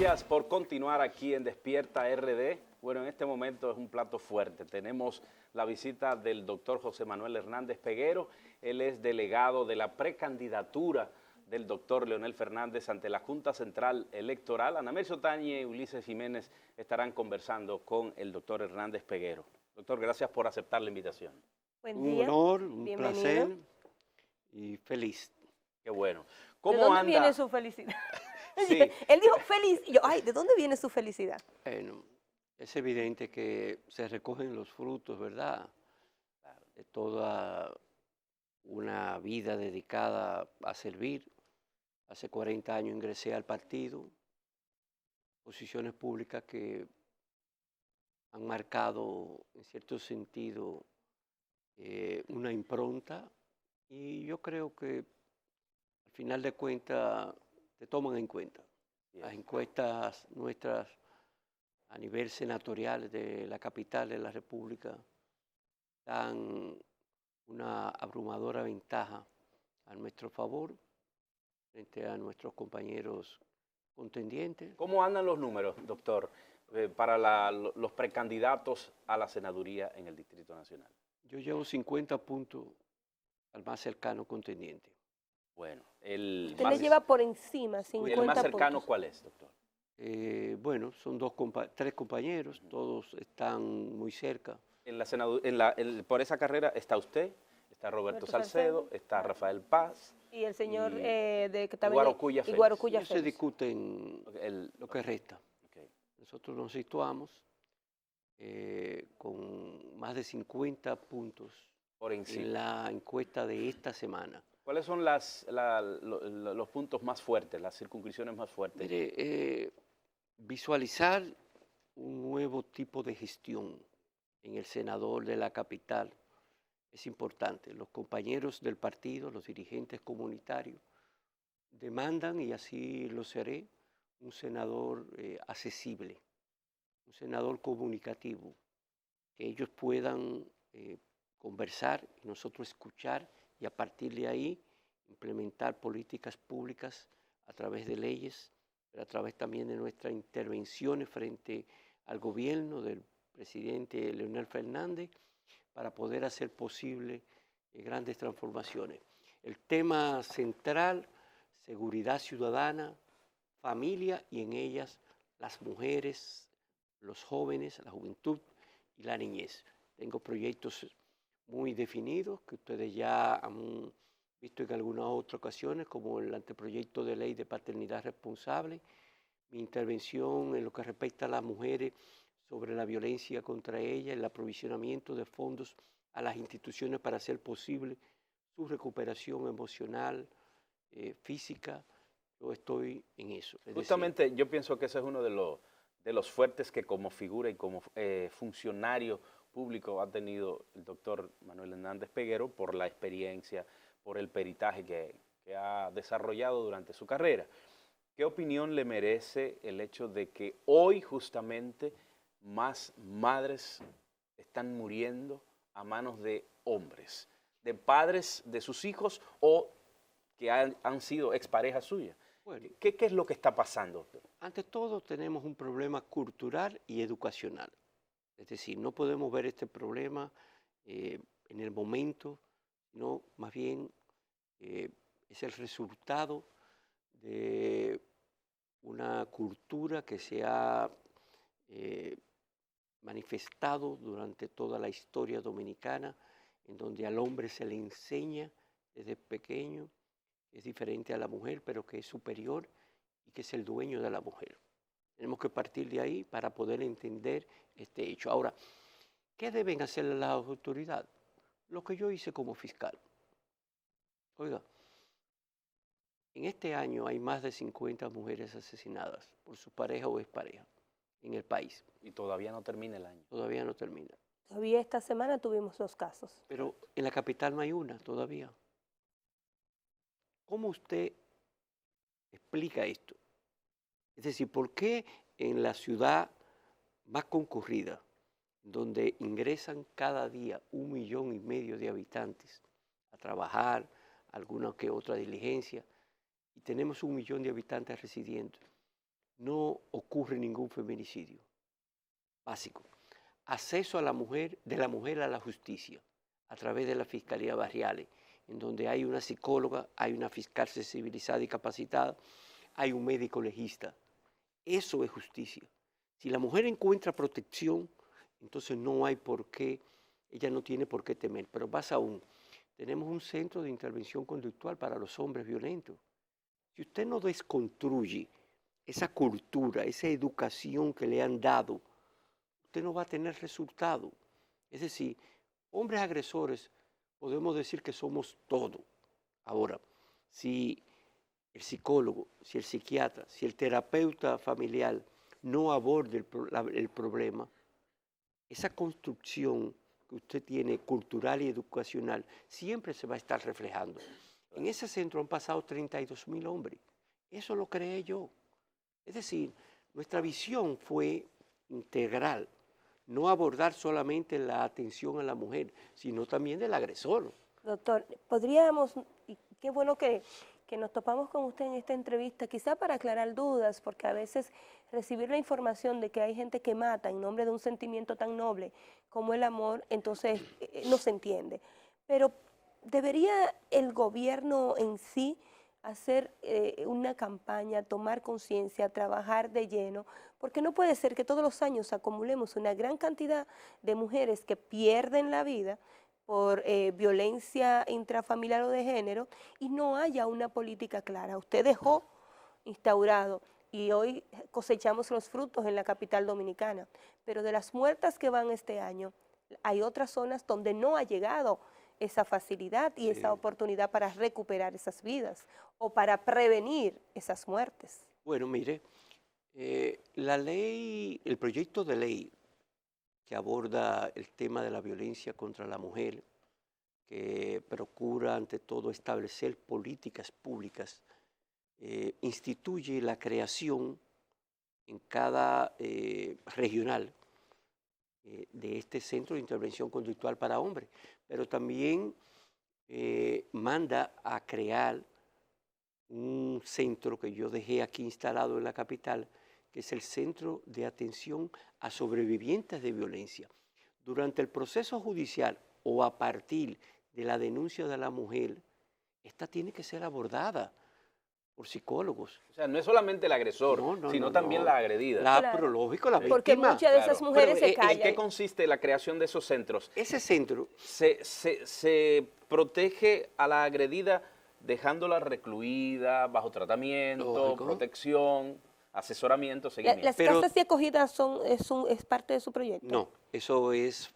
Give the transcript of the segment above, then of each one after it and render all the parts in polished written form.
Gracias por continuar aquí en Despierta RD. Bueno, en este momento es un plato fuerte. Tenemos la visita del doctor José Manuel Hernández Peguero. Él es delegado de la precandidatura del doctor Leonel Fernández ante la Junta Central Electoral. Ana Merce Otañe y Ulises Jiménez estarán conversando con el doctor Hernández Peguero. Doctor, gracias por aceptar la invitación. Buen Un día. honor, un Bienvenido. placer y feliz. Qué bueno. ¿De ¿Cómo dónde anda? viene su felicidad? Sí. Él dijo feliz. Y yo, ay, ¿de dónde viene su felicidad? Bueno, es evidente que se recogen los frutos, ¿verdad? De toda una vida dedicada a servir. Hace 40 años ingresé al partido, posiciones públicas que han marcado, en cierto sentido, una impronta, y yo creo que al final de cuentas te toman en cuenta. Las encuestas nuestras a nivel senatorial de la capital de la República dan una abrumadora ventaja a nuestro favor frente a nuestros compañeros contendientes. ¿Cómo andan los números, doctor, para los precandidatos a la senaduría en el Distrito Nacional? Yo llevo 50 puntos al más cercano contendiente. Bueno, el Usted le lleva por encima ¿y 50 el más cercano puntos. cuál es, doctor? Bueno, son tres compañeros, todos están muy cerca. En la por esa carrera está usted, está Roberto Salcedo, está Rafael Paz. Y el señor y que también Guarocuya Félix. Guarocuya Ellos se Félix. discuten lo que resta. Okay. Nosotros nos situamos con más de 50 puntos Por encima. en la encuesta de esta semana. ¿Cuáles son los puntos más fuertes, las circunscripciones más fuertes? Mire, visualizar un nuevo tipo de gestión en el senador de la capital es importante. Los compañeros del partido, los dirigentes comunitarios, demandan, y así lo seré, un senador accesible, un senador comunicativo, que ellos puedan conversar y nosotros escuchar, y a partir de ahí implementar políticas públicas a través de leyes, pero a través también de nuestras intervenciones frente al gobierno del presidente Leonel Fernández, para poder hacer posible grandes transformaciones. El tema central: seguridad ciudadana, familia, y en ellas las mujeres, los jóvenes, la juventud y la niñez. Tengo proyectos muy definidos que ustedes ya han visto en algunas otras ocasiones, como el anteproyecto de ley de paternidad responsable, mi intervención en lo que respecta a las mujeres sobre la violencia contra ellas, el aprovisionamiento de fondos a las instituciones para hacer posible su recuperación emocional, física. Yo estoy en eso. Justamente yo pienso que ese es uno de los fuertes que como figura y como funcionario público ha tenido el doctor Manuel Hernández Peguero por la experiencia, por el peritaje que ha desarrollado durante su carrera. ¿Qué opinión le merece el hecho de que hoy justamente más madres están muriendo a manos de hombres, de padres de sus hijos o que han sido exparejas suyas? Bueno, ¿Qué es lo que está pasando, doctor? ante todo tenemos un problema cultural y educacional. Es decir, no podemos ver este problema en el momento, sino más bien es el resultado de una cultura que se ha manifestado durante toda la historia dominicana, en donde al hombre se le enseña desde pequeño que es diferente a la mujer, pero que es superior y que es el dueño de la mujer. Tenemos que partir de ahí para poder entender este hecho. Ahora, ¿qué deben hacer las autoridades? Lo que yo hice como fiscal. Oiga, en este año hay más de 50 mujeres asesinadas por su pareja o expareja en el país. Y todavía no termina el año. Todavía no termina. Todavía esta semana tuvimos 2 casos. Pero en la capital no hay una todavía. ¿Cómo usted explica esto? Es decir, ¿por qué en la ciudad más concurrida, donde ingresan cada día 1,5 millones de habitantes a trabajar, alguna que otra diligencia, y tenemos 1 millón de habitantes residiendo, no ocurre ningún feminicidio. Básico. Acceso a la mujer, de la mujer a la justicia, a través de las fiscalías barriales, en donde hay una psicóloga, hay una fiscal sensibilizada y capacitada, hay un médico legista. Eso es justicia. Si la mujer encuentra protección, entonces no hay por qué, ella no tiene por qué temer. Pero más aún, tenemos un centro de intervención conductual para los hombres violentos. Si usted no desconstruye esa cultura, esa educación que le han dado, usted no va a tener resultado. Es decir, hombres agresores, podemos decir que somos todo. Ahora, si el psicólogo, si el psiquiatra, si el terapeuta familiar no aborda el problema, esa construcción que usted tiene cultural y educacional siempre se va a estar reflejando. En ese centro han pasado 32.000 hombres. Eso lo creé yo. Es decir, nuestra visión fue integral, no abordar solamente la atención a la mujer, sino también del agresor. Doctor, podríamos, y qué bueno que nos topamos con usted en esta entrevista, quizá para aclarar dudas, porque a veces recibir la información de que hay gente que mata en nombre de un sentimiento tan noble como el amor, entonces no se entiende. Pero ¿debería el gobierno en sí hacer una campaña, tomar conciencia, trabajar de lleno? Porque no puede ser que todos los años acumulemos una gran cantidad de mujeres que pierden la vida por violencia intrafamiliar o de género y no haya una política clara. Usted dejó instaurado y hoy cosechamos los frutos en la capital dominicana, pero de las muertas que van este año, hay otras zonas donde no ha llegado esa facilidad y esa oportunidad para recuperar esas vidas o para prevenir esas muertes. Bueno, mire, la ley, el proyecto de ley que aborda el tema de la violencia contra la mujer, que procura ante todo establecer políticas públicas, instituye la creación en cada regional de este centro de intervención conductual para hombres, pero también manda a crear un centro que yo dejé aquí instalado en la capital, que es el Centro de Atención a Sobrevivientes de Violencia. Durante el proceso judicial o a partir de la denuncia de la mujer, esta tiene que ser abordada por psicólogos. O sea, no es solamente el agresor, sino también la agredida. Pero lógico, la Porque víctima. muchas de esas mujeres se callan. ¿En qué consiste la creación de esos centros? Ese centro se protege a la agredida dejándola recluida, bajo tratamiento, protección, asesoramiento, seguimiento. ¿Las casas de acogida es parte de su proyecto? No, eso es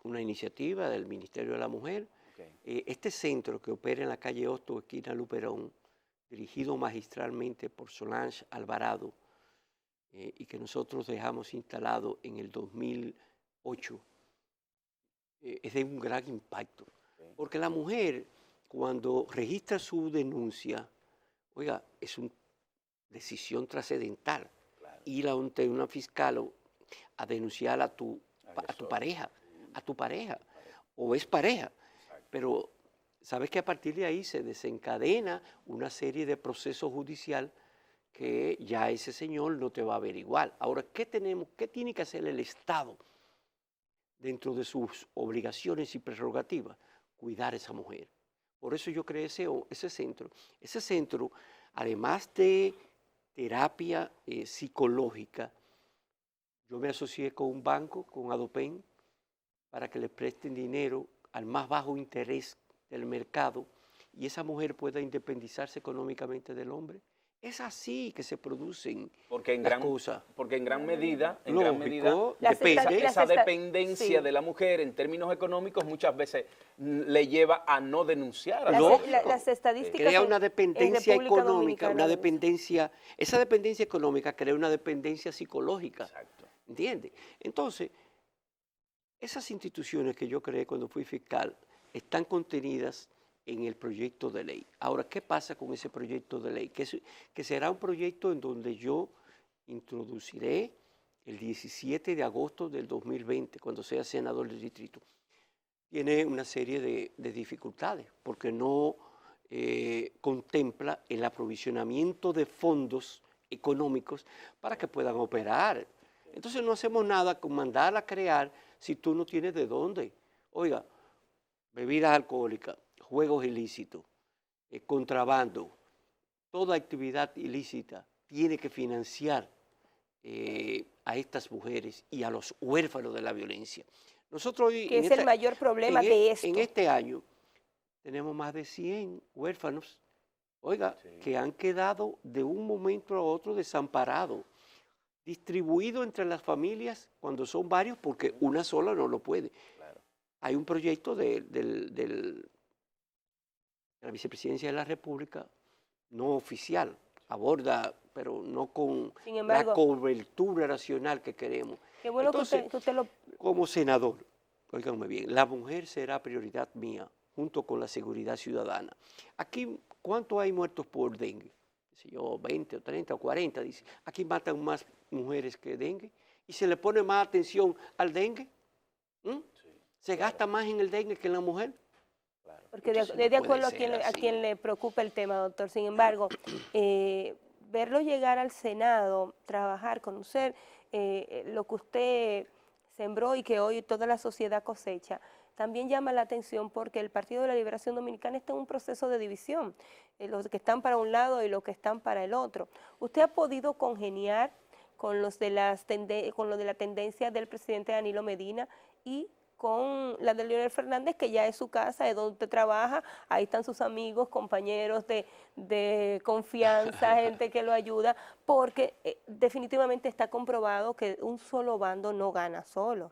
una iniciativa del Ministerio de la Mujer. Okay. Este centro que opera en la calle Hosto, esquina Luperón, dirigido magistralmente por Solange Alvarado, y que nosotros dejamos instalado en el 2008, es de un gran impacto. Okay. Porque la mujer, cuando registra su denuncia, oiga, es una decisión trascendental. Claro. Ir ante una fiscal a denunciar a tu pareja, o es pareja. Exacto. Pero sabes que a partir de ahí se desencadena una serie de procesos judicial que ya ese señor no te va a averiguar. Ahora, ¿qué tiene que hacer el Estado dentro de sus obligaciones y prerrogativas? Cuidar a esa mujer. Por eso yo creé ese centro. Ese centro, además de terapia psicológica, yo me asocié con un banco, con Adopen, para que le presten dinero al más bajo interés del mercado y esa mujer pueda independizarse económicamente del hombre. Es así que se producen las cosas. Porque en gran medida, depende. Esa dependencia de la mujer en términos económicos muchas veces le lleva a no denunciar. Las estadísticas crea una dependencia económica, esa dependencia económica crea una dependencia psicológica. Exacto. ¿Entiendes? Entonces, esas instituciones que yo creé cuando fui fiscal están contenidas en el proyecto de ley. Ahora, ¿qué pasa con ese proyecto de ley? Que será un proyecto en donde yo introduciré el 17 de agosto del 2020, cuando sea senador del distrito. Tiene una serie de dificultades, porque no contempla el aprovisionamiento de fondos económicos para que puedan operar. Entonces no hacemos nada con mandarla a crear si tú no tienes de dónde. Oiga, bebidas alcohólicas, juegos ilícitos, contrabando, toda actividad ilícita tiene que financiar a estas mujeres y a los huérfanos de la violencia. Nosotros hoy, Que es el mayor problema de esto. en este año tenemos más de 100 huérfanos, oiga, que han quedado de un momento a otro desamparados, distribuidos entre las familias cuando son varios, porque una sola no lo puede. Claro. Hay un proyecto de la Vicepresidencia de la República, no oficial, aborda, pero no con Sin embargo, la cobertura nacional que queremos. qué bueno. Entonces, que usted lo... como senador, óiganme bien, la mujer será prioridad mía, junto con la seguridad ciudadana. Aquí, ¿cuánto hay muertos por dengue? Si yo, 20 o 30 o 40, dice. Aquí matan más mujeres que dengue. ¿Y se le pone más atención al dengue? ¿Mm? Sí, ¿Se gasta más en el dengue que en la mujer? claro. Porque Entonces, de no acuerdo puede ser a así. quien le preocupa el tema, doctor. Sin embargo, verlo llegar al Senado, trabajar, conocer lo que usted sembró y que hoy toda la sociedad cosecha, también llama la atención porque el Partido de la Liberación Dominicana está en un proceso de división, los que están para un lado y los que están para el otro. ¿Usted ha podido congeniar con los de con lo de la tendencia del presidente Danilo Medina y con la de Leonel Fernández, que ya es su casa, es donde usted trabaja, ahí están sus amigos, compañeros de confianza, gente que lo ayuda, porque definitivamente está comprobado que un solo bando no gana solo?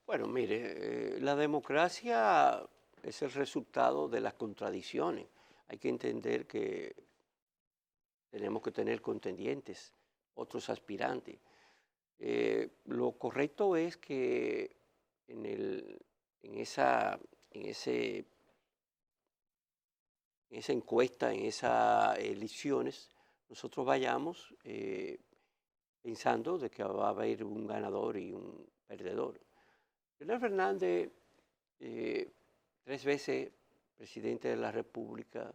Bueno, mire, la democracia es el resultado de las contradicciones. Hay que entender que tenemos que tener contendientes, otros aspirantes. Lo correcto es que en esa encuesta, en esas elecciones, nosotros vayamos pensando de que va a haber un ganador y un perdedor. Leonel Fernández, 3 veces presidente de la República,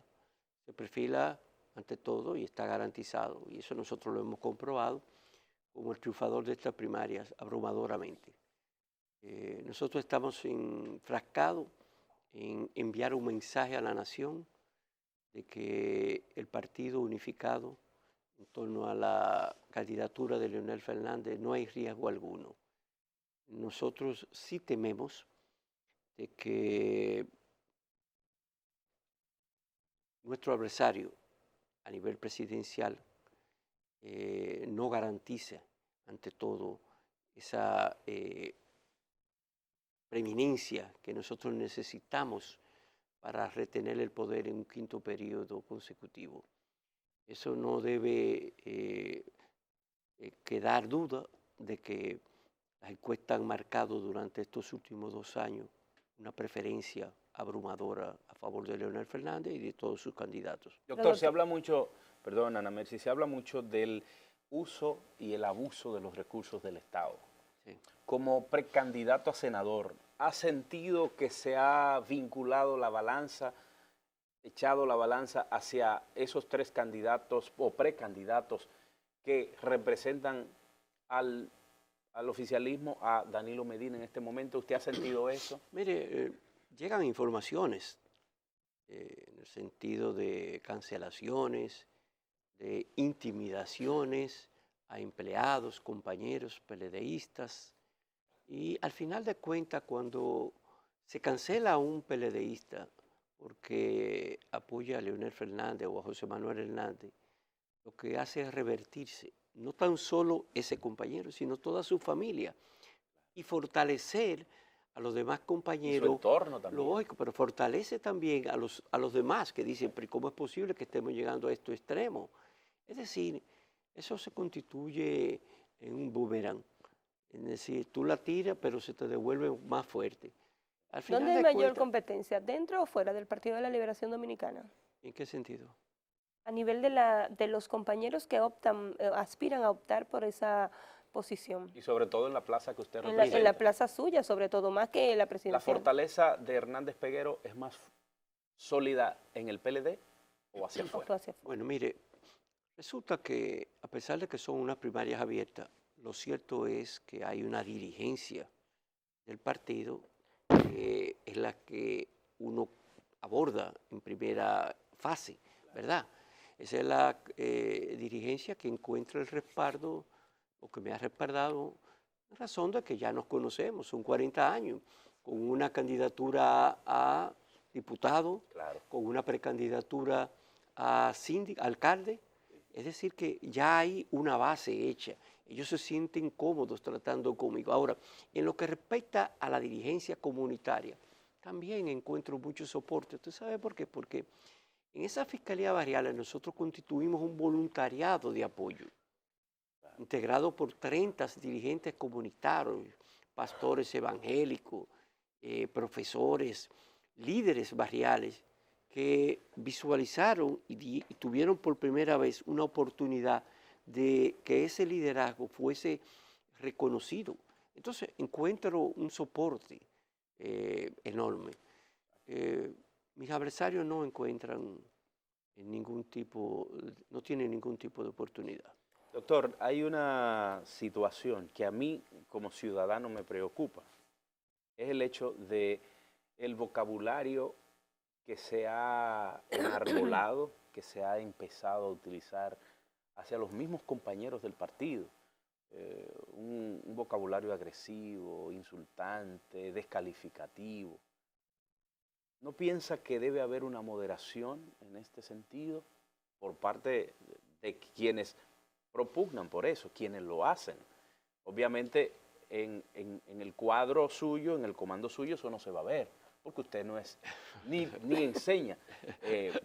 se perfila ante todo y está garantizado, y eso nosotros lo hemos comprobado, como el triunfador de estas primarias abrumadoramente. Nosotros estamos enfrascados en enviar un mensaje a la nación de que el partido unificado en torno a la candidatura de Leonel Fernández no hay riesgo alguno. Nosotros sí tememos de que nuestro adversario a nivel presidencial no garantice ante todo esa preeminencia que nosotros necesitamos para retener el poder en un 5º periodo consecutivo. Eso no debe quedar duda de que las encuestas han marcado durante estos últimos 2 años una preferencia abrumadora a favor de Leonel Fernández y de todos sus candidatos. Doctor, se habla mucho, perdón, Ana Mercy, se habla mucho del uso y el abuso de los recursos del Estado. Sí. Como precandidato a senador, ¿ha sentido que se ha vinculado la balanza, echado la balanza hacia esos 3 candidatos o precandidatos que representan al oficialismo, a Danilo Medina en este momento? ¿Usted ha sentido eso? Mire, llegan informaciones en el sentido de cancelaciones, de intimidaciones a empleados, compañeros, PLDistas, y al final de cuentas, cuando se cancela a un PLDista porque apoya a Leonel Fernández o a José Manuel Hernández, lo que hace es revertirse, no tan solo ese compañero, sino toda su familia, y fortalecer a los demás compañeros. Y su entorno también. Lógico, pero fortalece también a los demás que dicen, pero ¿cómo es posible que estemos llegando a estos extremos? Es decir, eso se constituye en un boomerang. Es decir, tú la tiras, pero se te devuelve más fuerte. Al final ¿Dónde hay de mayor cuentas, competencia? ¿Dentro o fuera del Partido de la Liberación Dominicana? ¿en qué sentido? A nivel de los compañeros que aspiran a optar por esa posición. Y sobre todo en la plaza que usted En representa. la plaza suya, sobre todo, más que la ¿La presidencial. fortaleza de Hernández Peguero es más sólida en el PLD o hacia afuera? Hacia afuera. Bueno, mire, Resulta que, a pesar de que son unas primarias abiertas, lo cierto es que hay una dirigencia del partido que es la que uno aborda en primera fase, ¿verdad? Esa es la dirigencia que encuentra el respaldo, o que me ha respaldado, en razón de que ya nos conocemos, son 40 años, con una candidatura a diputado, Claro. con una precandidatura a alcalde. Es decir, que ya hay una base hecha. Ellos se sienten cómodos tratando conmigo. Ahora, en lo que respecta a la dirigencia comunitaria, también encuentro mucho soporte. ¿Usted sabe por qué? Porque en esa Fiscalía Barrial nosotros constituimos un voluntariado de apoyo, integrado por 30 dirigentes comunitarios, pastores evangélicos, profesores, líderes barriales, que visualizaron y tuvieron por primera vez una oportunidad de que ese liderazgo fuese reconocido. Entonces encuentro un soporte enorme. Mis adversarios no encuentran ningún tipo, no tienen ningún tipo de oportunidad. Doctor, hay una situación que a mí como ciudadano me preocupa. Es el hecho de el vocabulario que se ha enarbolado, que se ha empezado a utilizar hacia los mismos compañeros del partido. Un vocabulario agresivo, insultante, descalificativo. ¿No piensa que debe haber una moderación en este sentido por parte de quienes propugnan por eso, quienes lo hacen? Obviamente en el cuadro suyo, en el comando suyo, eso no se va a ver, porque usted no es, ni enseña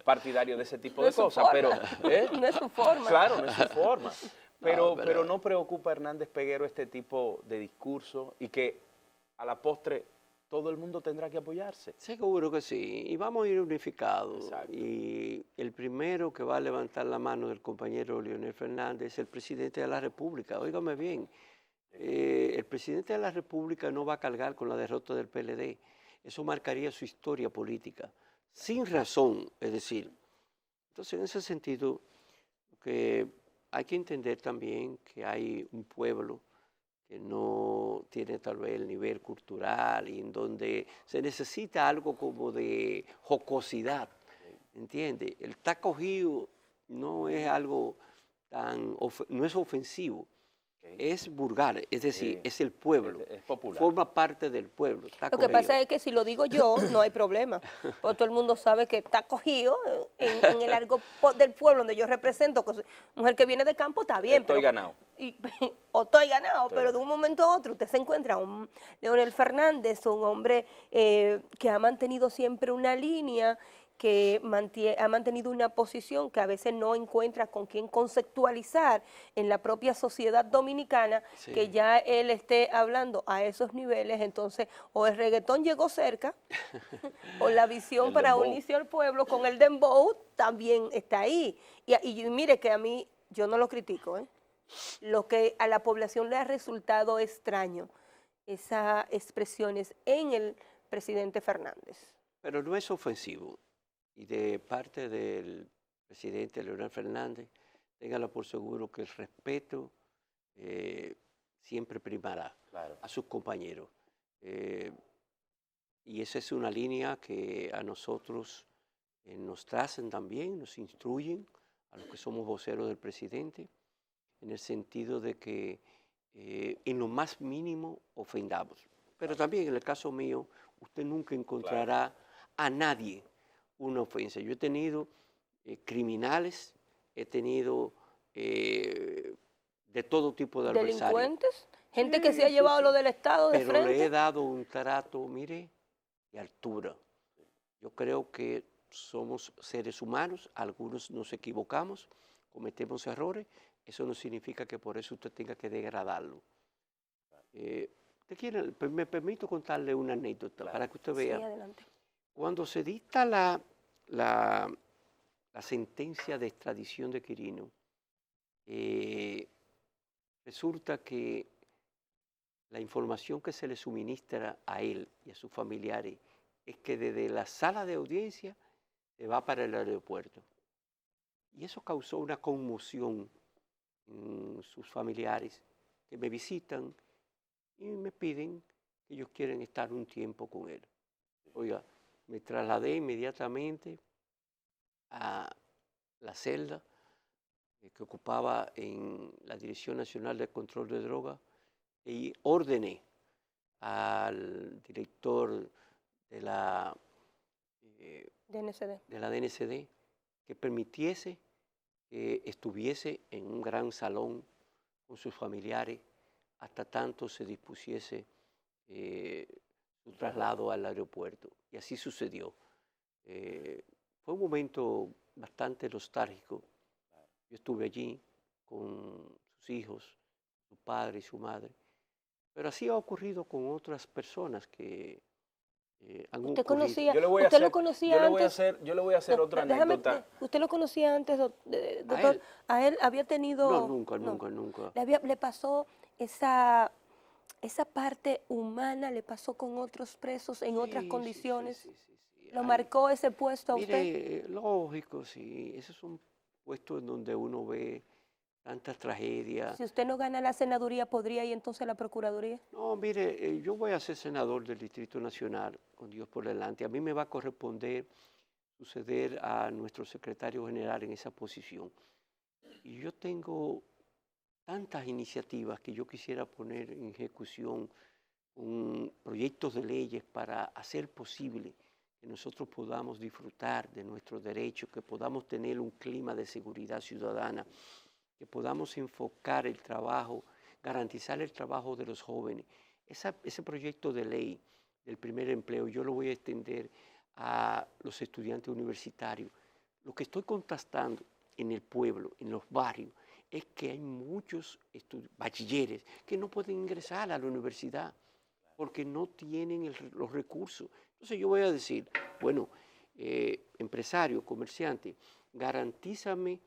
partidario de ese tipo de cosas, pero... No es su forma. Claro, no es su forma. Pero No, pero no preocupa a Hernández Peguero este tipo de discurso y que a la postre todo el mundo tendrá que apoyarse. Seguro que sí, y vamos a ir unificados. Exacto. Y el primero que va a levantar la mano del compañero Leonel Fernández es el presidente de la República. Óigame bien, el presidente de la República no va a cargar con la derrota del PLD. Eso marcaría su historia política, sin razón, es decir. Entonces, en ese sentido, que hay que entender también que hay un pueblo que no tiene tal vez el nivel cultural y en donde se necesita algo como de jocosidad, ¿entiende? El taco cogido no es algo no es ofensivo, es vulgar, es decir, es el pueblo, es popular. forma parte del pueblo. Lo que pasa es que si lo digo yo, no hay problema, porque todo el mundo sabe que está cogido en el argot del pueblo donde yo represento, que soy mujer que viene de campo, está bien. Estoy ganado. O estoy ganado, pero de un momento a otro usted se encuentra un Leonel Fernández, un hombre que ha mantenido siempre una línea, que ha mantenido una posición que a veces no encuentra con quién conceptualizar en la propia sociedad dominicana, Sí. que ya él esté hablando a esos niveles. Entonces o el reggaetón llegó cerca, o la visión El para dembow. unirse al pueblo con el dembow también está ahí. Y mire que a mí, yo no lo critico, lo que a la población le ha resultado extraño, esas expresiones en el presidente Fernández. Pero no es ofensivo. Y de parte del presidente Leonel Fernández, téngalo por seguro que el respeto siempre primará Claro. a sus compañeros. Y esa es una línea que a nosotros nos trazan también, nos instruyen, a los que somos voceros del presidente, en el sentido de que en lo más mínimo ofendamos. Pero también en el caso mío, usted nunca encontrará a nadie una ofensa. Yo he tenido criminales, he tenido de todo tipo de adversarios. ¿Delincuentes? Gente que Sí, se ha llevado sí. lo del Estado de Pero frente. le he dado un trato, mire, de altura. Yo creo que somos seres humanos, algunos nos equivocamos, cometemos errores, eso no significa que por eso usted tenga que degradarlo. Me permito contarle una anécdota para que usted Sí, vea. adelante. Cuando se dicta la sentencia de extradición de Quirino, resulta que la información que se le suministra a él y a sus familiares es que desde la sala de audiencia se va para el aeropuerto. Y eso causó una conmoción en sus familiares que me visitan y me piden que ellos quieren estar un tiempo con él. Oiga, me trasladé inmediatamente a la celda que ocupaba en la Dirección Nacional de Control de Drogas y ordené al director de la, DNCD. de la DNCD que permitiese que estuviese en un gran salón con sus familiares hasta tanto se dispusiese su traslado al aeropuerto. Y así sucedió. Fue un momento bastante nostálgico. Yo estuve allí con sus hijos, su padre y su madre. Pero así ha ocurrido con otras personas que han ¿Usted ocurrido. conocía, Yo le voy a usted lo hacer, conocía antes? yo le voy a hacer No, otra déjame, anécdota. ¿usted lo conocía antes, ¿A doctor? él? ¿A él había tenido...? No, nunca, no. nunca, nunca. ¿Le pasó esa parte humana, le pasó con otros presos en otras Sí, condiciones? sí. ¿Lo Hay- marcó ese puesto a usted? Mire, lógico, sí. Esos son puestos en donde uno ve tantas tragedias. Si usted no gana la senaduría, ¿podría ir entonces a la procuraduría? No, mire, yo voy a ser senador del Distrito Nacional, con Dios por delante. A mí me va a corresponder suceder a nuestro secretario general en esa posición. Y yo tengo tantas iniciativas que yo quisiera poner en ejecución, proyectos de leyes para hacer posible que nosotros podamos disfrutar de nuestros derechos, que podamos tener un clima de seguridad ciudadana, que podamos enfocar el trabajo, garantizar el trabajo de los jóvenes. Ese proyecto de ley del primer empleo yo lo voy a extender a los estudiantes universitarios. Lo que estoy contrastando en el pueblo, en los barrios, es que hay muchos bachilleres que no pueden ingresar a la universidad porque no tienen los recursos. Entonces yo voy a decir, bueno, empresario, comerciante, garantízame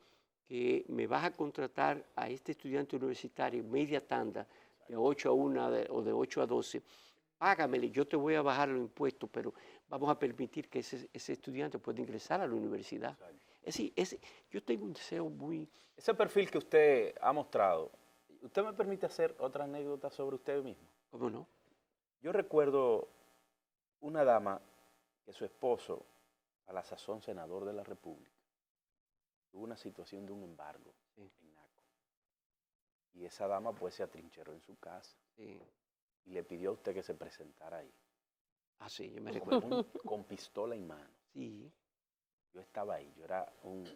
que me vas a contratar a este estudiante universitario media tanda, de 8 a 1 o de 8 a 12, págamele, yo te voy a bajar los impuestos, pero vamos a permitir que ese estudiante pueda ingresar a la universidad. Es decir, yo tengo un deseo muy... Ese perfil que usted ha mostrado, ¿usted me permite hacer otra anécdota sobre usted mismo? ¿Cómo no? Yo recuerdo una dama que su esposo, a la sazón senador de la República, tuvo una situación de un embargo en Naco. Y esa dama pues se atrincheró en su casa y le pidió a usted que se presentara ahí. Ah, sí, yo me recuerdo. Con pistola en mano. Sí. Yo estaba ahí, yo era un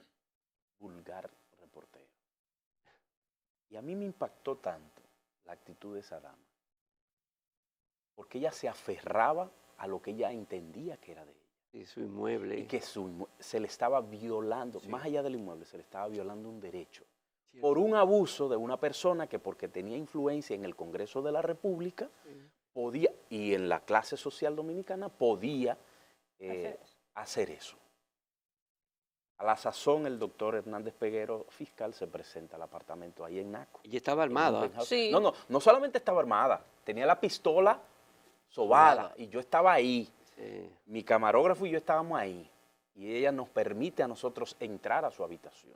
vulgar reportero. Y a mí me impactó tanto la actitud de esa dama, porque ella se aferraba a lo que ella entendía que era de ella. Sí, su inmueble. Y que se le estaba violando, más allá del inmueble, se le estaba violando un derecho. Por un abuso de una persona que porque tenía influencia en el Congreso de la República, podía, y en la clase social dominicana, podía hacer eso. A la sazón, el doctor Hernández Peguero, fiscal, se presenta al apartamento ahí en Naco. Y estaba armada. Sí. No solamente estaba armada, tenía la pistola sobada y yo estaba ahí. Sí. Mi camarógrafo y yo estábamos ahí. Y ella nos permite a nosotros entrar a su habitación.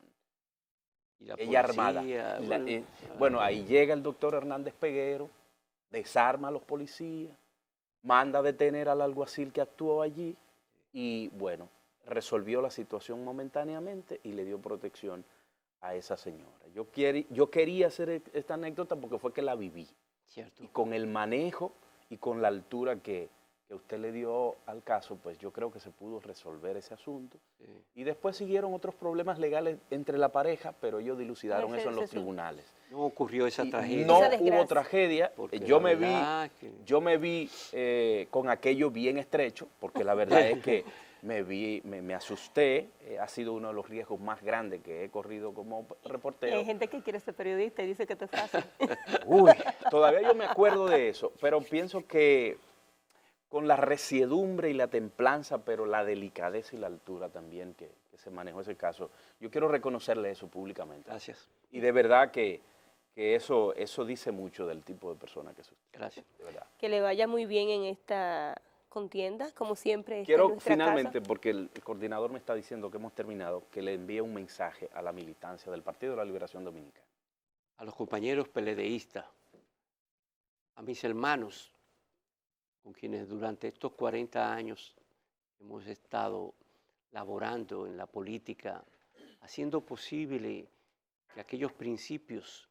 Y la Ella policía, armada. Bueno, ahí llega el doctor Hernández Peguero, desarma a los policías, manda a detener al alguacil que actuó allí y, bueno, resolvió la situación momentáneamente y le dio protección a esa señora. Yo quería hacer esta anécdota porque fue que la viví. Cierto. Y con el manejo y con la altura que usted le dio al caso, pues yo creo que se pudo resolver ese asunto. Sí. Y después siguieron otros problemas legales entre la pareja, pero ellos dilucidaron eso en los tribunales. No ocurrió esa Y tragedia. no Esa desgracia. hubo tragedia. Porque Yo la me verdad que- vi con aquello bien estrecho, porque la verdad es que me asusté. Ha sido uno de los riesgos más grandes que he corrido como reportero. Hay gente que quiere ser periodista y dice que esto es fácil. Uy, todavía yo me acuerdo de eso, pero pienso que con la resiedumbre y la templanza, pero la delicadeza y la altura también que se manejó ese caso, yo quiero reconocerle eso públicamente. Gracias. Y de verdad que eso dice mucho del tipo de persona que es usted. Gracias. De verdad. Que le vaya muy bien en esta contienda, como siempre. Quiero finalmente, porque el coordinador me está diciendo que hemos terminado, que le envíe un mensaje a la militancia del Partido de la Liberación Dominicana. A los compañeros PLDistas, a mis hermanos, con quienes durante estos 40 años hemos estado laborando en la política, haciendo posible que aquellos principios,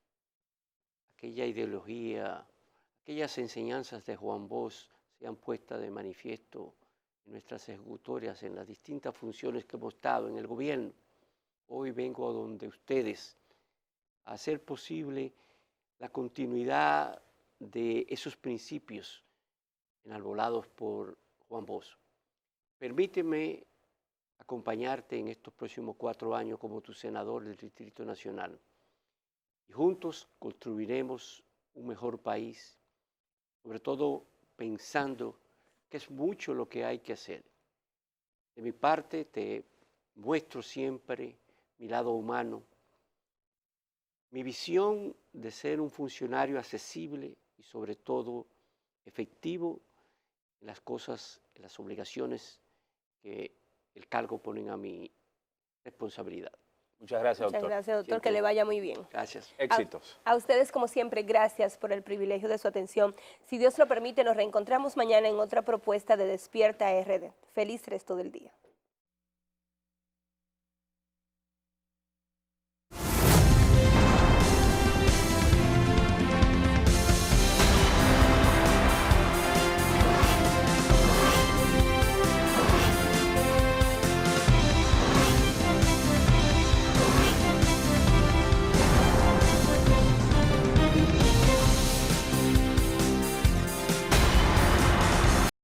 aquella ideología, aquellas enseñanzas de Juan Bosch sean puestas de manifiesto en nuestras ejecutorias, en las distintas funciones que hemos estado en el gobierno. Hoy vengo a donde ustedes a hacer posible la continuidad de esos principios enarbolados por Juan Bosch. Permíteme acompañarte en estos próximos 4 años como tu senador del Distrito Nacional. Y juntos construiremos un mejor país, sobre todo pensando que es mucho lo que hay que hacer. De mi parte, te muestro siempre mi lado humano, mi visión de ser un funcionario accesible y sobre todo efectivo en las cosas, en las obligaciones que el cargo ponen a mi responsabilidad. Muchas gracias, doctor. Muchas gracias, doctor, Siempre. que le vaya muy bien. Gracias. Éxitos. A ustedes, como siempre, gracias por el privilegio de su atención. Si Dios lo permite, nos reencontramos mañana en otra propuesta de Despierta RD. Feliz resto del día.